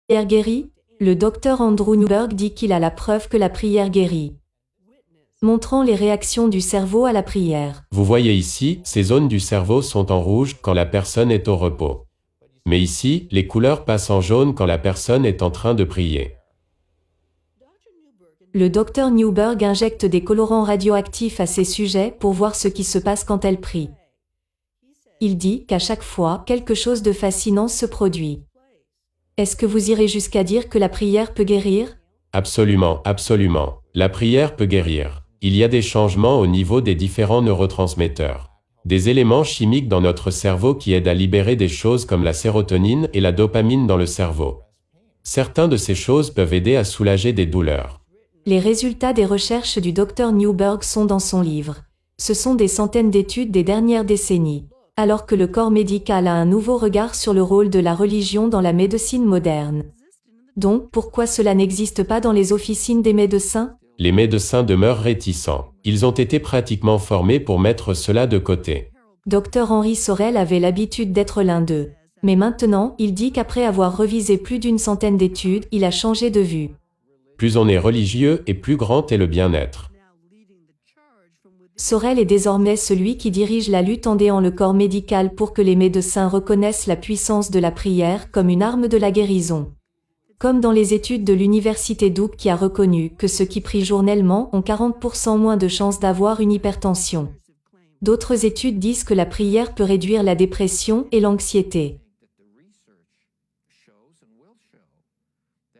prière guérit? Le docteur Andrew Newberg dit qu'il a la preuve que la prière guérit, montrant les réactions du cerveau à la prière. Vous voyez ici, ces zones du cerveau sont en rouge quand la personne est au repos. Mais ici, les couleurs passent en jaune quand la personne est en train de prier. Le docteur Newberg injecte des colorants radioactifs à ces sujets pour voir ce qui se passe quand elles prient. Il dit qu'à chaque fois, quelque chose de fascinant se produit. Est-ce que vous irez jusqu'à dire que la prière peut guérir? Absolument, absolument. La prière peut guérir. Il y a des changements au niveau des différents neurotransmetteurs. Des éléments chimiques dans notre cerveau qui aident à libérer des choses comme la sérotonine et la dopamine dans le cerveau. Certaines de ces choses peuvent aider à soulager des douleurs. Les résultats des recherches du Dr Newberg sont dans son livre. Ce sont des centaines d'études des dernières décennies, alors que le corps médical a un nouveau regard sur le rôle de la religion dans la médecine moderne. Donc, pourquoi cela n'existe pas dans les officines des médecins? Les médecins demeurent réticents. Ils ont été pratiquement formés pour mettre cela de côté. Dr Henry Sorel avait l'habitude d'être l'un d'eux. Mais maintenant, il dit qu'après avoir revisé plus d'une centaine d'études, il a changé de vue. Plus on est religieux et plus grand est le bien-être. Sorel est désormais celui qui dirige la lutte en aidant le corps médical pour que les médecins reconnaissent la puissance de la prière comme une arme de la guérison. Comme dans les études de l'université Duke qui a reconnu que ceux qui prient journellement ont 40% moins de chances d'avoir une hypertension. D'autres études disent que la prière peut réduire la dépression et l'anxiété.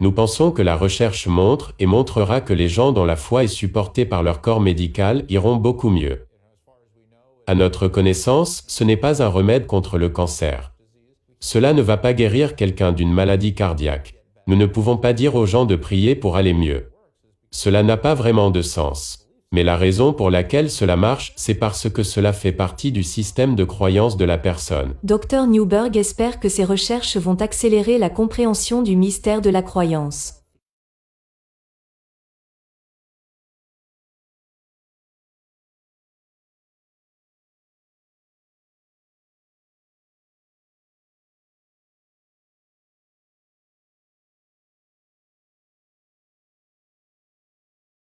Nous pensons que la recherche montre et montrera que les gens dont la foi est supportée par leur corps médical iront beaucoup mieux. À notre connaissance, ce n'est pas un remède contre le cancer. Cela ne va pas guérir quelqu'un d'une maladie cardiaque. Nous ne pouvons pas dire aux gens de prier pour aller mieux. Cela n'a pas vraiment de sens. Mais la raison pour laquelle cela marche, c'est parce que cela fait partie du système de croyance de la personne. Dr Newberg espère que ces recherches vont accélérer la compréhension du mystère de la croyance.